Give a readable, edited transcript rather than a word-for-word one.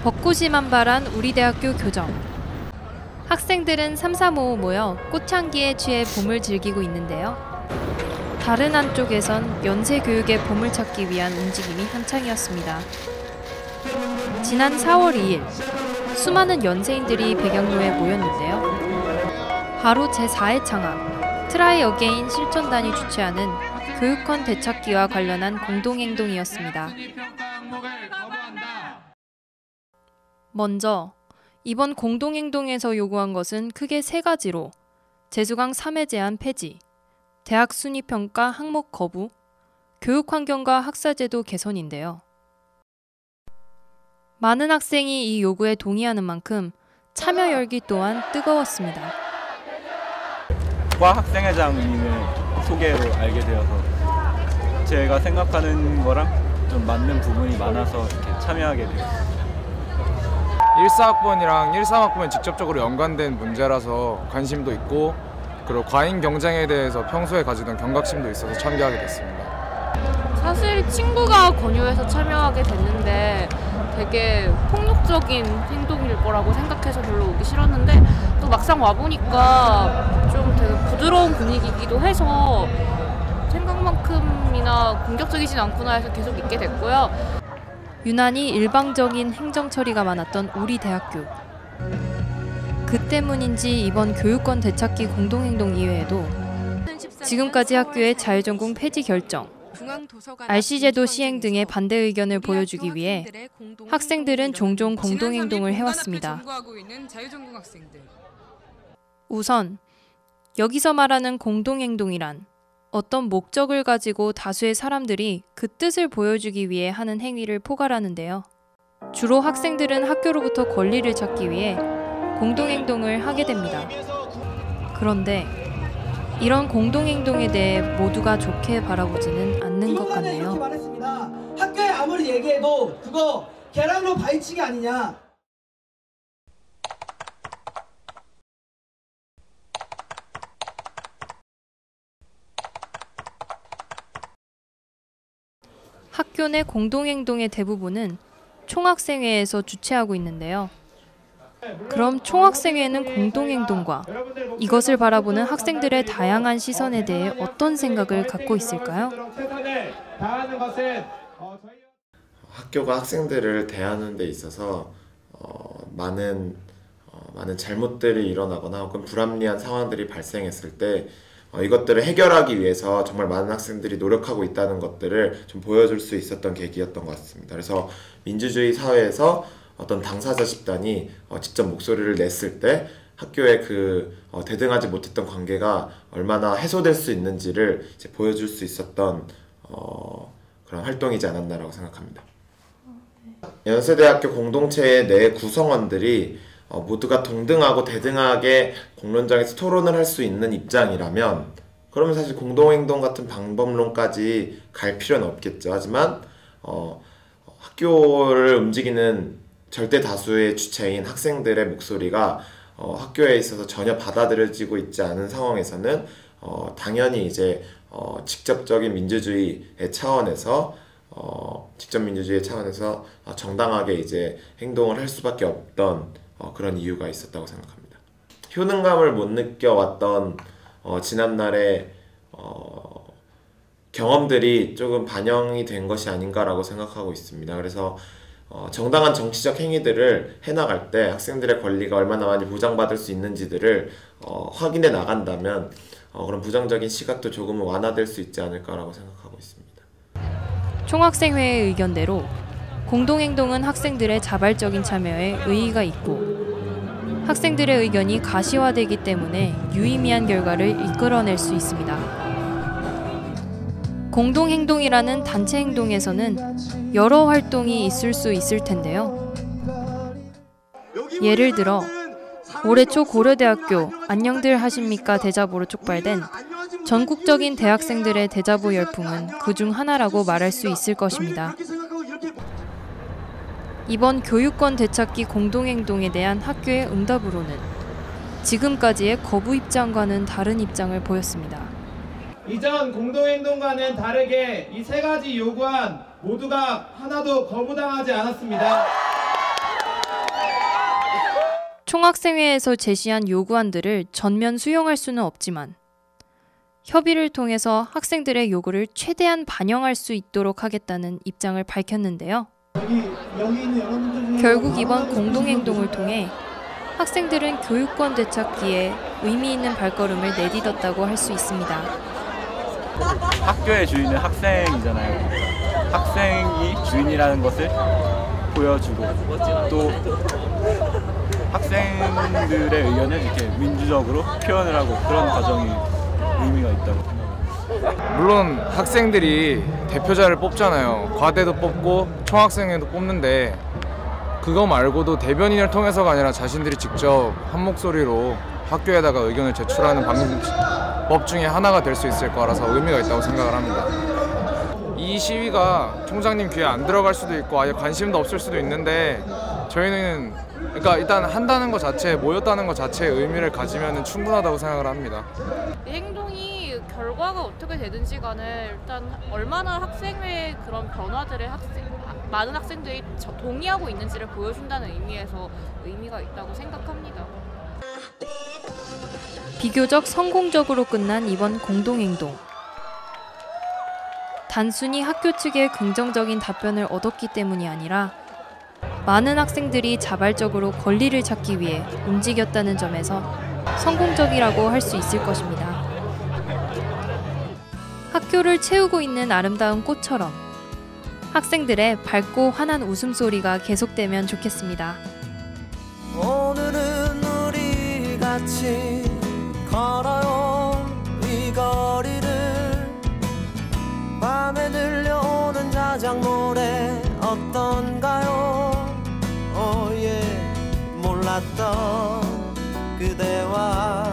벚꽃이 만발한 우리 대학교 교정. 학생들은 삼삼오오 모여 꽃향기에 취해 봄을 즐기고 있는데요. 다른 한쪽에선 연세 교육의 봄을 찾기 위한 움직임이 한창이었습니다. 지난 4월 2일, 수많은 연세인들이 백양로에 모였는데요. 바로 제4회 창학, 트라이 어게인 실천단이 주최하는 교육권 되찾기와 관련한 공동행동이었습니다. 먼저 이번 공동행동에서 요구한 것은 크게 세 가지로 재수강 3회 제한 폐지, 대학 순위평가 항목 거부, 교육환경과 학사제도 개선인데요. 많은 학생이 이 요구에 동의하는 만큼 참여 열기 또한 뜨거웠습니다. 과 학생회장님의 소개로 알게 되어서 제가 생각하는 거랑 좀 맞는 부분이 많아서 이렇게 참여하게 되었습니다. 14학번이랑 13학번이 직접적으로 연관된 문제라서 관심도 있고, 그리고 과잉 경쟁에 대해서 평소에 가지던 경각심도 있어서 참여하게 됐습니다. 사실 친구가 권유해서 참여하게 됐는데 되게 폭력적인 행동일 거라고 생각해서 별로 오기 싫었는데, 또 막상 와보니까 좀 되게 부드러운 분위기이기도 해서 생각만큼이나 공격적이진 않구나 해서 계속 있게 됐고요. 유난히 일방적인 행정 처리가 많았던 우리 대학교. 그 때문인지 이번 교육권 되찾기 공동행동 이외에도 지금까지 학교의 자유전공 폐지 결정, RC제도 시행 등의 반대 의견을 보여주기 위해 학생들은 종종 공동행동을 해왔습니다. 우선 여기서 말하는 공동행동이란 어떤 목적을 가지고 다수의 사람들이 그 뜻을 보여주기 위해 하는 행위를 포괄하는데요. 주로 학생들은 학교로부터 권리를 찾기 위해 공동행동을 하게 됩니다. 그런데 이런 공동행동에 대해 모두가 좋게 바라보지는 않는 것 같네요. 학교에 아무리 얘기해도 그거 계란으로 바위치기 아니냐. 학교 내 공동행동의 대부분은 총학생회에서 주최하고 있는데요. 그럼 총학생회는 공동행동과 이것을 바라보는 학생들의 다양한 시선에 대해 어떤 생각을 갖고 있을까요? 학교가 학생들을 대하는 데 있어서 많은 잘못들이 일어나거나 혹은 불합리한 상황들이 발생했을 때 이것들을 해결하기 위해서 정말 많은 학생들이 노력하고 있다는 것들을 좀 보여줄 수 있었던 계기였던 것 같습니다. 그래서 민주주의 사회에서 어떤 당사자 집단이 직접 목소리를 냈을 때 학교의 그 대등하지 못했던 관계가 얼마나 해소될 수 있는지를 이제 보여줄 수 있었던 그런 활동이지 않았나라고 생각합니다. 연세대학교 공동체의 내 구성원들이 모두가 동등하고 대등하게 공론장에서 토론을 할 수 있는 입장이라면 그러면 사실 공동행동 같은 방법론까지 갈 필요는 없겠죠. 하지만 학교를 움직이는 절대 다수의 주체인 학생들의 목소리가 학교에 있어서 전혀 받아들여지고 있지 않은 상황에서는 당연히 이제 직접적인 민주주의의 차원에서 정당하게 이제 행동을 할 수밖에 없던 그런 이유가 있었다고 생각합니다. 효능감을 못 느껴왔던 지난날의 경험들이 조금 반영이 된 것이 아닌가라고 생각하고 있습니다. 그래서 정당한 정치적 행위들을 해나갈 때 학생들의 권리가 얼마나 많이 보장받을 수 있는지들을 확인해 나간다면 그런 부정적인 시각도 조금은 완화될 수 있지 않을까라고 생각하고 있습니다. 총학생회의 의견대로 공동행동은 학생들의 자발적인 참여에 의의가 있고 학생들의 의견이 가시화되기 때문에 유의미한 결과를 이끌어낼 수 있습니다. 공동행동이라는 단체 행동에서는 여러 활동이 있을 수 있을 텐데요. 예를 들어 올해 초 고려대학교 안녕들 하십니까 대자보로 촉발된 전국적인 대학생들의 대자보 열풍은 그중 하나라고 말할 수 있을 것입니다. 이번 교육권 되찾기 공동행동에 대한 학교의 응답으로는 지금까지의 거부 입장과는 다른 입장을 보였습니다. 이전 공동행동과는 다르게 이 세 가지 요구안 모두가 하나도 거부당하지 않았습니다. 총학생회에서 제시한 요구안들을 전면 수용할 수는 없지만 협의를 통해서 학생들의 요구를 최대한 반영할 수 있도록 하겠다는 입장을 밝혔는데요. 결국 이번 공동행동을 통해 학생들은 교육권 되찾기에 의미 있는 발걸음을 내딛었다고 할 수 있습니다. 학교의 주인은 학생이잖아요. 학생이 주인이라는 것을 보여주고 또 학생들의 의견을 이렇게 민주적으로 표현을 하고 그런 과정이 의미가 있다고 생각합니다. 물론 학생들이 대표자를 뽑잖아요. 과대도 뽑고 총학생회도 뽑는데 그거 말고도 대변인을 통해서가 아니라 자신들이 직접 한 목소리로 학교에다가 의견을 제출하는 방법 중에 하나가 될 수 있을 거라서 의미가 있다고 생각을 합니다. 이 시위가 총장님 귀에 안 들어갈 수도 있고 아예 관심도 없을 수도 있는데 저희는 그러니까 일단 한다는 것 자체, 모였다는 것 자체의 의미를 가지면 충분하다고 생각을 합니다. 이 행동이 결과가 어떻게 되든지 간에 일단 얼마나 학생회의 그런 변화들에 많은 학생들이 동의하고 있는지를 보여준다는 의미에서 의미가 있다고 생각합니다. 비교적 성공적으로 끝난 이번 공동행동. 단순히 학교 측의 긍정적인 답변을 얻었기 때문이 아니라 많은 학생들이 자발적으로 권리를 찾기 위해 움직였다는 점에서 성공적이라고 할 수 있을 것입니다. 학교를 채우고 있는 아름다운 꽃처럼 학생들의 밝고 환한 웃음소리가 계속되면 좋겠습니다. 오늘은 우리 같이 걸어요 이 거리를 밤에 들려오는 자작 노래 어떤가요? 몰랐던 그대와